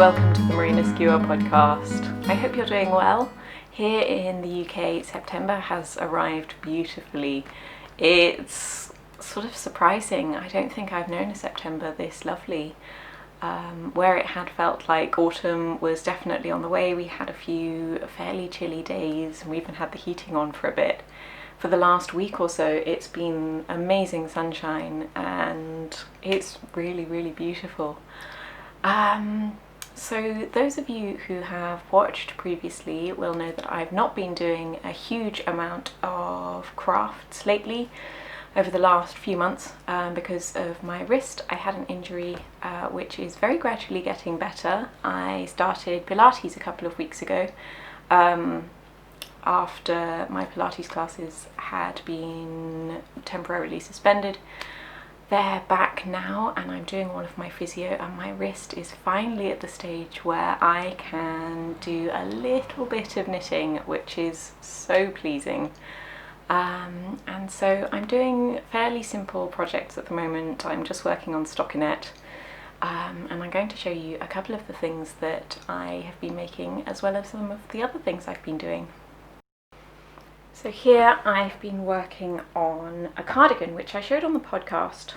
welcome to the Marina Skua Podcast. I hope you're doing well. Here in the UK, September has arrived beautifully. It's sort of surprising. I don't think I've known a September this lovely. Where it had felt like autumn was definitely on the way. We had a few fairly chilly days and we even had the heating on for a bit. For the last week or so, it's been amazing sunshine and it's really, really beautiful. So those of you who have watched previously will know that I've not been doing a huge amount of crafts lately over the last few months because of my wrist. I had an injury which is very gradually getting better. I started Pilates a couple of weeks ago after my Pilates classes had been temporarily suspended. They're back now and I'm doing all of my physio and my wrist is finally at the stage where I can do a little bit of knitting, which is so pleasing. And so I'm doing fairly simple projects at the moment. I'm just working on stockinette and I'm going to show you a couple of the things that I have been making as well as some of the other things I've been doing. So here I've been working on a cardigan which I showed on the podcast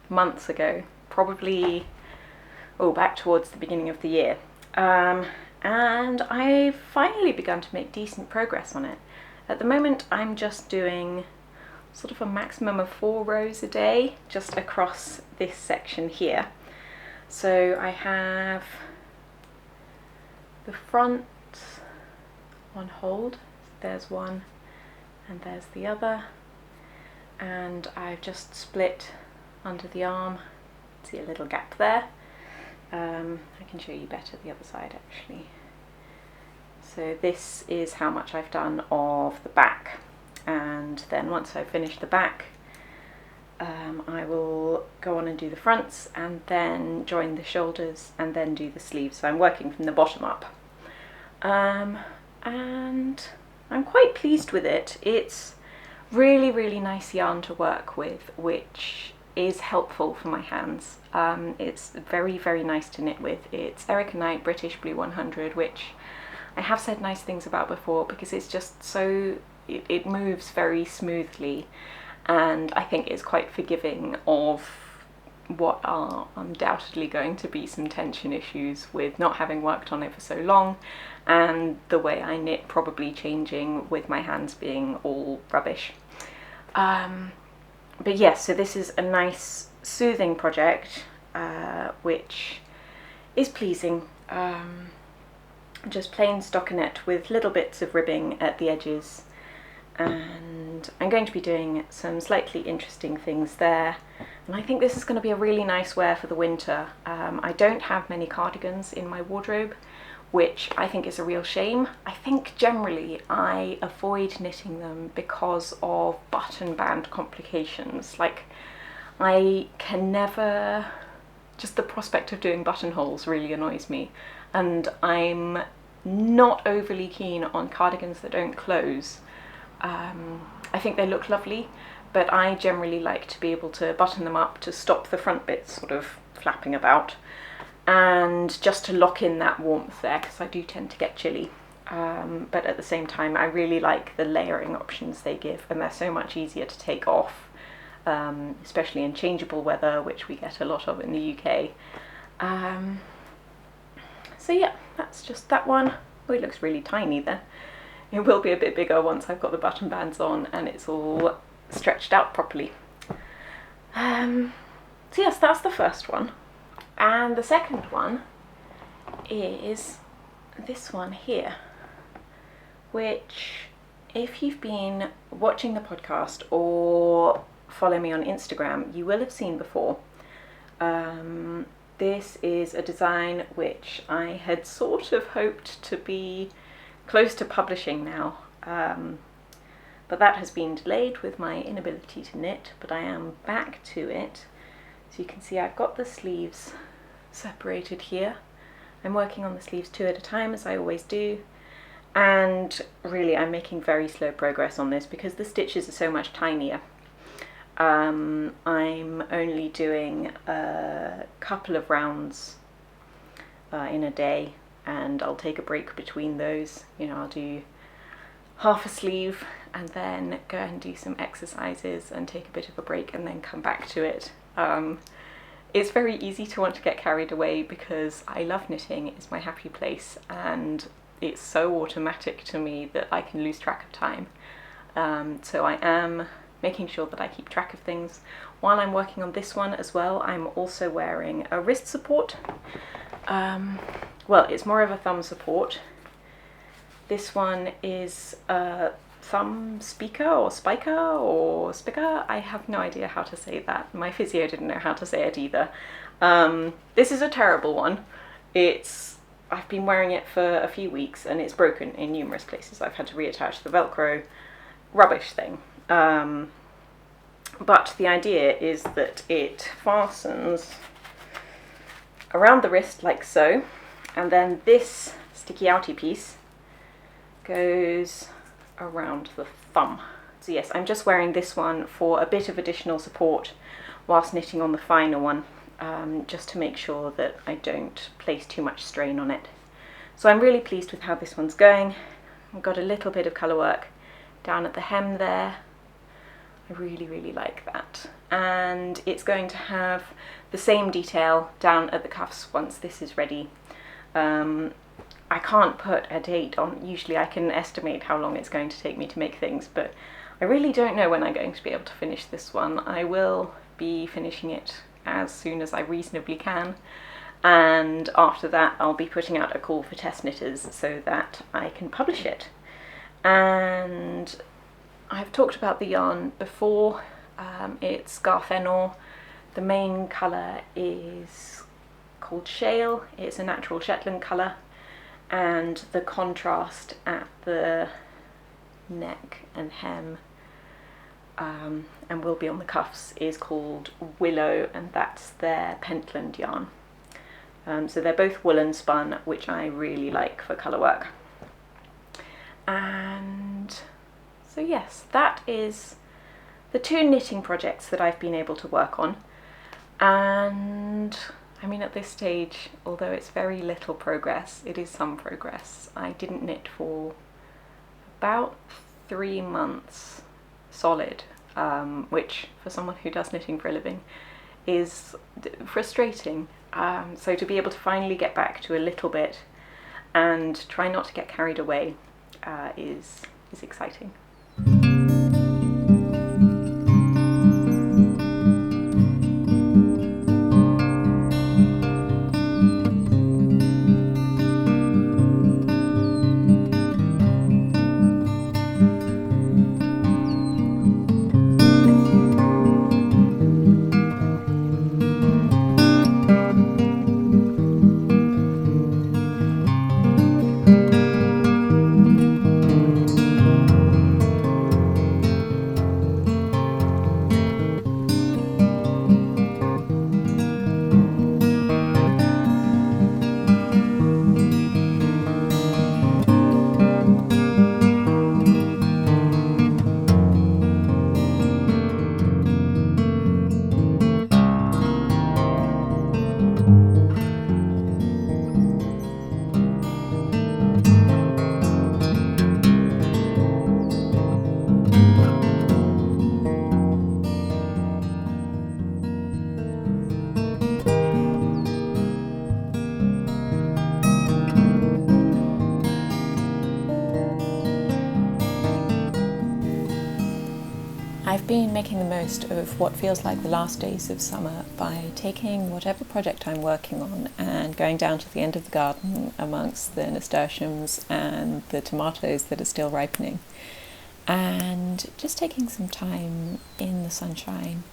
months ago, probably back towards the beginning of the year, and I've finally begun to make decent progress on it. At the moment I'm just doing sort of a maximum of 4 rows a day just across this section here. So I have the front on hold, there's one and there's the other, and I've just split under the arm. See a little gap there. I can show you better the other side actually. So this is how much I've done of the back, and then once I've finished the back I will go on and do the fronts and then join the shoulders and then do the sleeves. So I'm working from the bottom up and I'm quite pleased with it. It's really, really nice yarn to work with, which is helpful for my hands. It's very, very nice to knit with. It's Erica Knight British Blue 100, which I have said nice things about before because it's just so, it moves very smoothly, and I think it's quite forgiving of what are undoubtedly going to be some tension issues with not having worked on it for so long, and the way I knit probably changing with my hands being all rubbish. But yes, so this is a nice soothing project which is pleasing. Just plain stockinette with little bits of ribbing at the edges, and I'm going to be doing some slightly interesting things there, and I think this is going to be a really nice wear for the winter. I don't have many cardigans in my wardrobe, which I think is a real shame. I think generally I avoid knitting them because of button band complications. Like, I can never, just the prospect of doing buttonholes really annoys me, and I'm not overly keen on cardigans that don't close. I think they look lovely, but I generally like to be able to button them up to stop the front bits sort of flapping about, and just to lock in that warmth there because I do tend to get chilly. But at the same time I really like the layering options they give, and they're so much easier to take off, especially in changeable weather, which we get a lot of in the UK. So yeah, that's just that one. Oh, it looks really tiny there. It will be a bit bigger once I've got the button bands on and it's all stretched out properly. So yes, that's the first one. And the second one is this one here, which, if you've been watching the podcast or follow me on Instagram, you will have seen before. This is a design which I had sort of hoped to be close to publishing now, but that has been delayed with my inability to knit, but I am back to it. So you can see I've got the sleeves separated here. I'm working on the sleeves 2 at a time, as I always do, and really I'm making very slow progress on this because the stitches are so much tinier. I'm only doing a couple of rounds in a day, and I'll take a break between those. I'll do half a sleeve and then go and do some exercises and take a bit of a break and then come back to it. It's very easy to want to get carried away because I love knitting, it's my happy place, and it's so automatic to me that I can lose track of time. So I am making sure that I keep track of things. While I'm working on this one as well, I'm also wearing a wrist support. Well, it's more of a thumb support. This one is a thumb speaker or spiker or spicker. I have no idea how to say that. My physio didn't know how to say it either. This is a terrible one. I've been wearing it for a few weeks and it's broken in numerous places. I've had to reattach the Velcro. Rubbish thing. But the idea is that it fastens around the wrist like so, and then this sticky outy piece goes around the thumb. So yes, I'm just wearing this one for a bit of additional support whilst knitting on the finer one, just to make sure that I don't place too much strain on it. So I'm really pleased with how this one's going. I've got a little bit of colour work down at the hem there. I really, really like that. And it's going to have the same detail down at the cuffs once this is ready. I can't put a date on. Usually I can estimate how long it's going to take me to make things, but I really don't know when I'm going to be able to finish this one. I will be finishing it as soon as I reasonably can, and after that I'll be putting out a call for test knitters so that I can publish it. And I've talked about the yarn before. It's Garfenor. The main colour is called Shale. It's a natural Shetland colour, and the contrast at the neck and hem and will be on the cuffs is called Willow, and that's their Pentland yarn. So they're both woolen spun, which I really like for colour work. And so yes, that is the two knitting projects that I've been able to work on. And I mean, at this stage, although it's very little progress, it is some progress. I didn't knit for about 3 months solid, which for someone who does knitting for a living is frustrating. So to be able to finally get back to a little bit and try not to get carried away is exciting. I've been making the most of what feels like the last days of summer by taking whatever project I'm working on and going down to the end of the garden amongst the nasturtiums and the tomatoes that are still ripening, and just taking some time in the sunshine.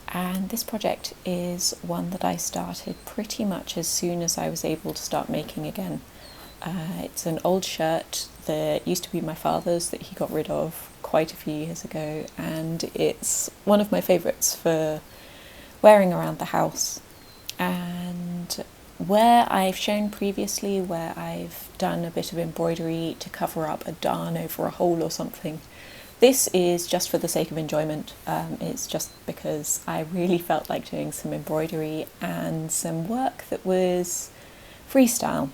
And this project is one that I started pretty much as soon as I was able to start making again. It's an old shirt that used to be my father's that he got rid of quite a few years ago, and it's one of my favourites for wearing around the house. And where I've shown previously where I've done a bit of embroidery to cover up a darn over a hole or something, this is just for the sake of enjoyment. It's just because I really felt like doing some embroidery and some work that was freestyle.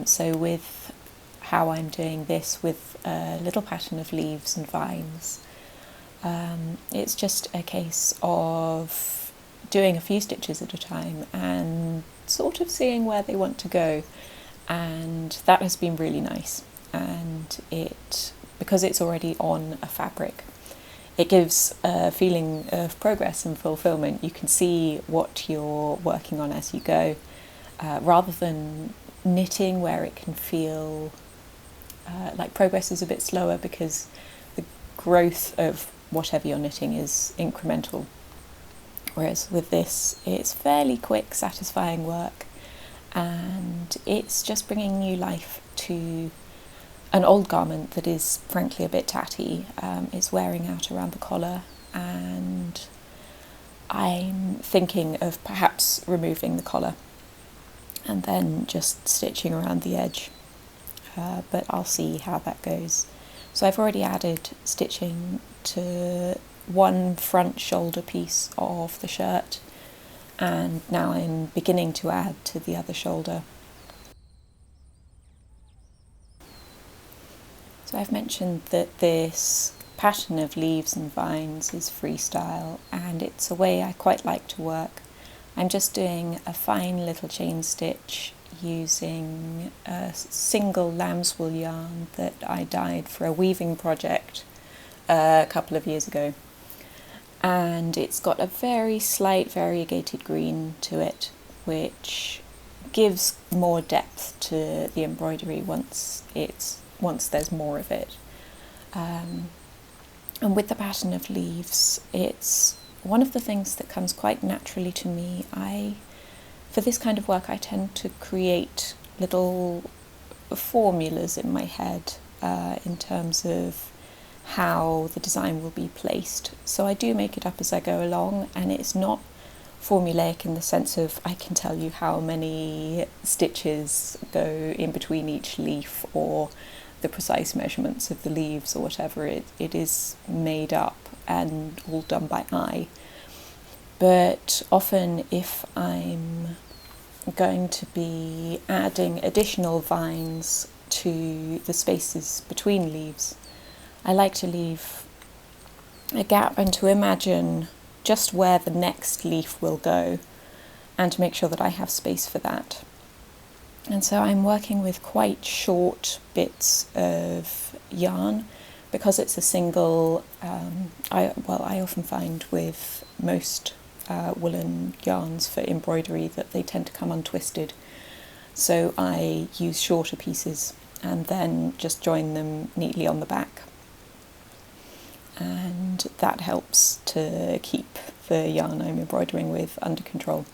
So with how I'm doing this with a little pattern of leaves and vines, it's just a case of doing a few stitches at a time and sort of seeing where they want to go, and that has been really nice. And because it's already on a fabric, it gives a feeling of progress and fulfillment. You can see what you're working on as you go, rather than knitting where it can feel like progress is a bit slower because the growth of whatever you're knitting is incremental. Whereas with this, it's fairly quick, satisfying work, and it's just bringing new life to an old garment that is frankly a bit tatty. It's wearing out around the collar, and I'm thinking of perhaps removing the collar and then just stitching around the edge, but I'll see how that goes. So I've already added stitching to one front shoulder piece of the shirt, and now I'm beginning to add to the other shoulder. So I've mentioned that this pattern of leaves and vines is freestyle, and it's a way I quite like to work. I'm just doing a fine little chain stitch using a single lambswool yarn that I dyed for a weaving project a couple of years ago. And it's got a very slight variegated green to it, which gives more depth to the embroidery once there's more of it. And with the pattern of leaves, it's one of the things that comes quite naturally to me. For this kind of work, I tend to create little formulas in my head in terms of how the design will be placed. So I do make it up as I go along, and it's not formulaic in the sense of I can tell you how many stitches go in between each leaf or the precise measurements of the leaves or whatever. It is made up and all done by eye. But often if I'm going to be adding additional vines to the spaces between leaves, I like to leave a gap and to imagine just where the next leaf will go and to make sure that I have space for that. And so I'm working with quite short bits of yarn because it's a single, I often find with most woolen yarns for embroidery that they tend to come untwisted. So I use shorter pieces and then just join them neatly on the back. And that helps to keep the yarn I'm embroidering with under control.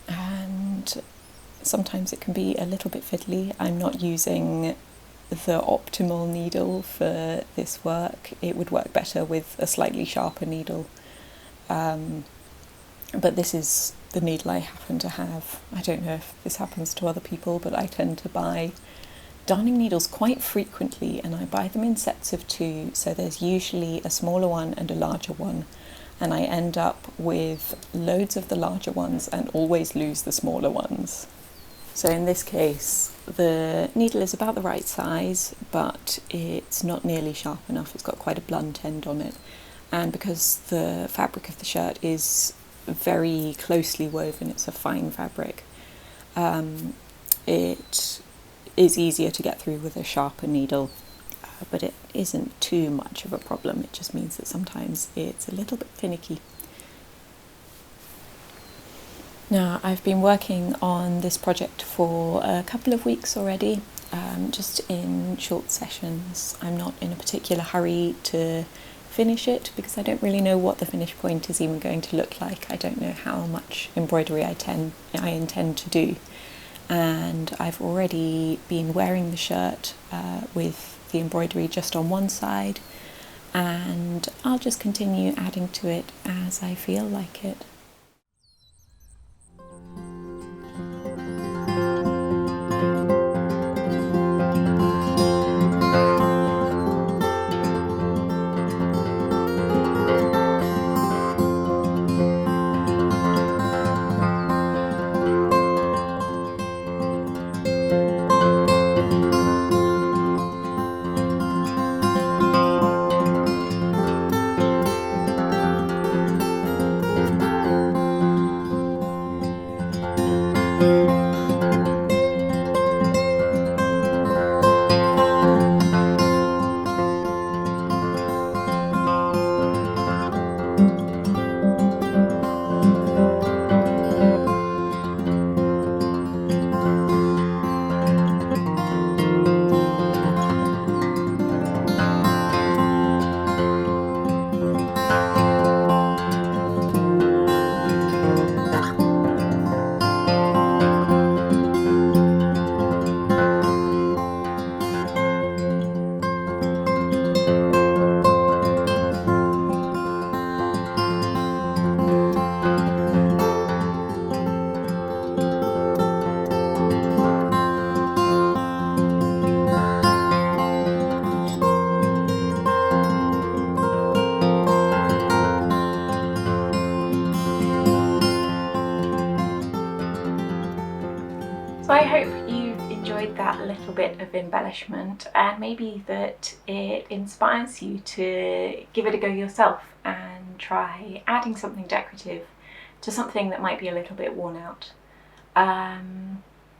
And sometimes it can be a little bit fiddly. I'm not using the optimal needle for this work. It would work better with a slightly sharper needle. But this is the needle I happen to have. I don't know if this happens to other people, but I tend to buy darning needles quite frequently, and I buy them in sets of 2, so there's usually a smaller one and a larger one, and I end up with loads of the larger ones and always lose the smaller ones. So in this case, the needle is about the right size, but it's not nearly sharp enough. It's got quite a blunt end on it, and because the fabric of the shirt is very closely woven, it's a fine fabric, it is easier to get through with a sharper needle, but it isn't too much of a problem. It just means that sometimes it's a little bit finicky. Now, I've been working on this project for a couple of weeks already, just in short sessions. I'm not in a particular hurry to finish it because I don't really know what the finished point is even going to look like. I don't know how much embroidery I intend to do. And I've already been wearing the shirt with the embroidery just on one side, and I'll just continue adding to it as I feel like it. little bit of embellishment, and maybe that it inspires you to give it a go yourself and try adding something decorative to something that might be a little bit worn out,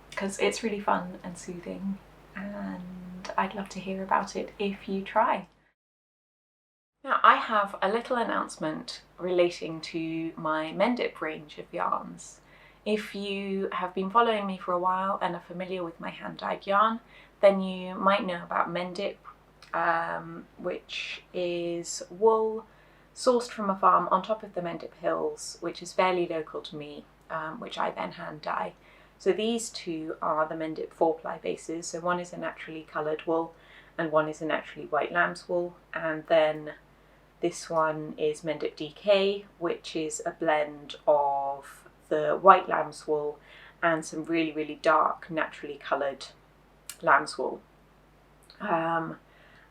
because it's really fun and soothing, and I'd love to hear about it if you try. Now, I have a little announcement relating to my Mendip range of yarns. If you have been following me for a while and are familiar with my hand-dyed yarn, then you might know about Mendip, which is wool sourced from a farm on top of the Mendip Hills, which is fairly local to me, which I then hand-dye. So these two are the Mendip 4-ply bases. So one is a naturally coloured wool and one is a naturally white lamb's wool, and then this one is Mendip DK, which is a blend of the white lamb's wool and some really, really dark, naturally coloured lamb's wool. And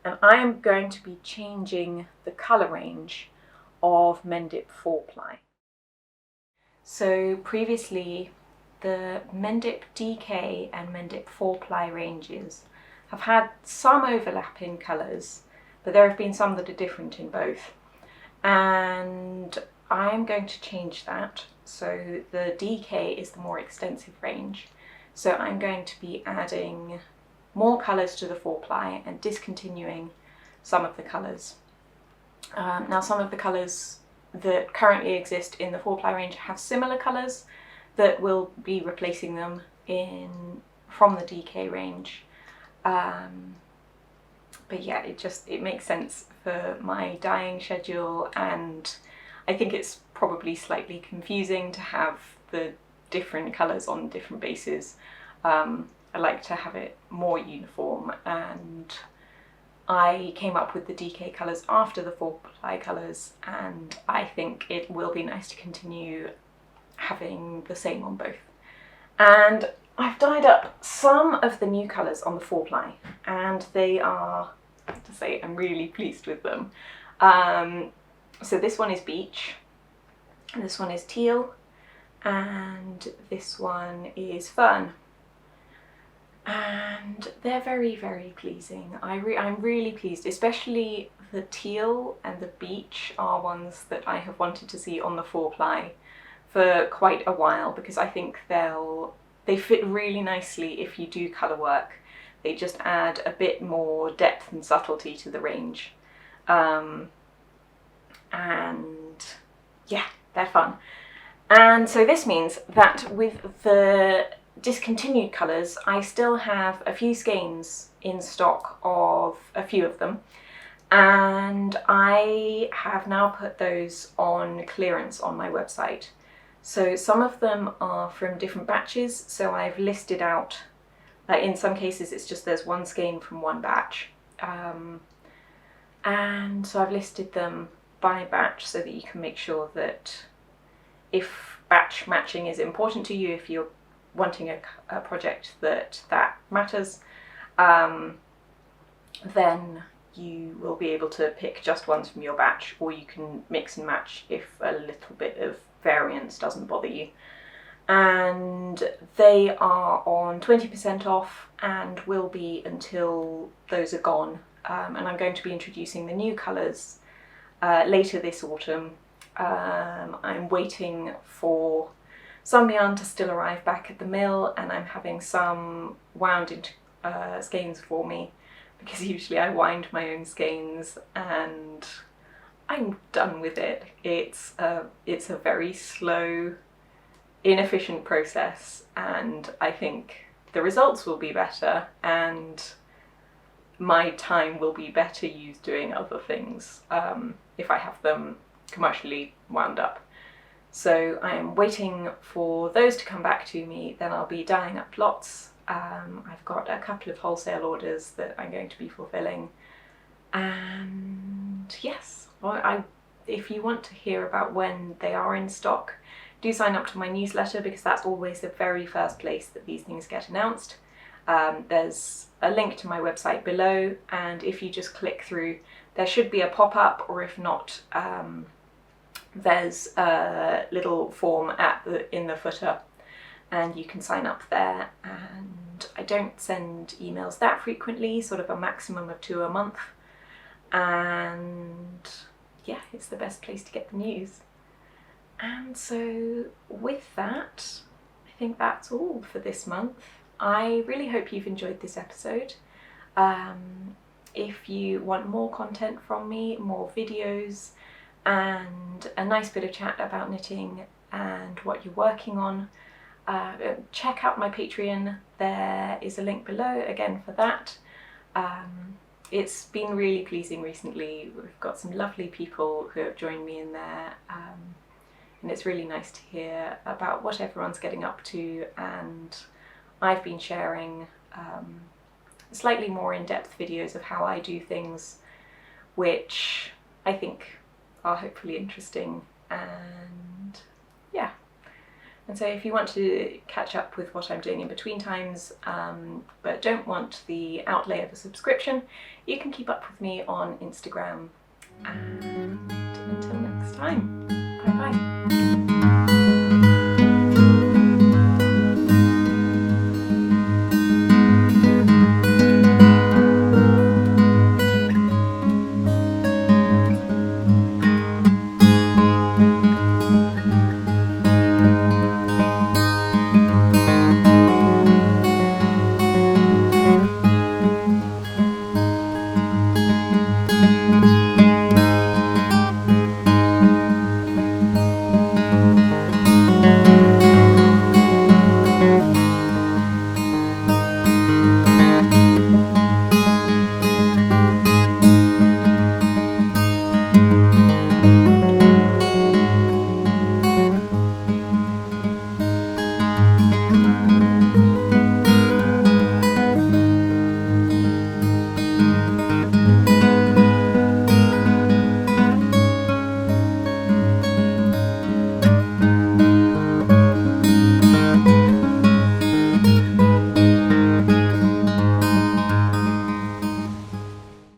I am going to be changing the colour range of Mendip 4-ply. So previously, the Mendip DK and Mendip 4-ply ranges have had some overlap in colours, but there have been some that are different in both, and I'm going to change that. So the DK is the more extensive range, so I'm going to be adding more colours to the 4-ply and discontinuing some of the colours. Now, some of the colours that currently exist in the 4-ply range have similar colours that will be replacing them from the DK range. But yeah, it makes sense for my dyeing schedule, and I think it's probably slightly confusing to have the different colours on different bases. I like to have it more uniform, and I came up with the DK colours after the 4-ply colours, and I think it will be nice to continue having the same on both. And I've dyed up some of the new colours on the 4-ply, and they are, I have to say, I'm really pleased with them. So this one is beach, and this one is teal, and this one is fern. And they're very, very pleasing. I'm really pleased, especially the teal and the beach are ones that I have wanted to see on the 4-ply for quite a while, because I think they fit really nicely if you do colour work. They just add a bit more depth and subtlety to the range. And yeah, they're fun. And so this means that with the discontinued colours, I still have a few skeins in stock of a few of them, and I have now put those on clearance on my website. So some of them are from different batches, so I've listed out, in some cases it's just there's one skein from one batch, and so I've listed them by batch so that you can make sure that if batch matching is important to you, if you're wanting a project that matters, then you will be able to pick just ones from your batch, or you can mix and match if a little bit of variance doesn't bother you. And they are on 20% off and will be until those are gone. And I'm going to be introducing the new colours later this autumn. I'm waiting for some yarn to still arrive back at the mill, and I'm having some wound into skeins for me, because usually I wind my own skeins and I'm done with it. It's a very slow, inefficient process, and I think the results will be better and my time will be better used doing other things if I have them commercially wound up. So I am waiting for those to come back to me, then I'll be dyeing up lots. I've got a couple of wholesale orders that I'm going to be fulfilling, and yes, if you want to hear about when they are in stock, do sign up to my newsletter, because that's always the very first place that these things get announced. There's a link to my website below, and if you just click through, there should be a pop-up, or if not, there's a little form in the footer, and you can sign up there and and I don't send emails that frequently, sort of a maximum of 2 a month, and yeah, it's the best place to get the news. And so with that, I think that's all for this month. I really hope you've enjoyed this episode. If you want more content from me, more videos, and a nice bit of chat about knitting and what you're working on, check out my Patreon. There is a link below again for that. It's been really pleasing recently. We've got some lovely people who have joined me in there, and it's really nice to hear about what everyone's getting up to, and I've been sharing slightly more in-depth videos of how I do things, which I think are hopefully interesting, and yeah. And so if you want to catch up with what I'm doing in between times, but don't want the outlay of a subscription, you can keep up with me on Instagram. And until next time.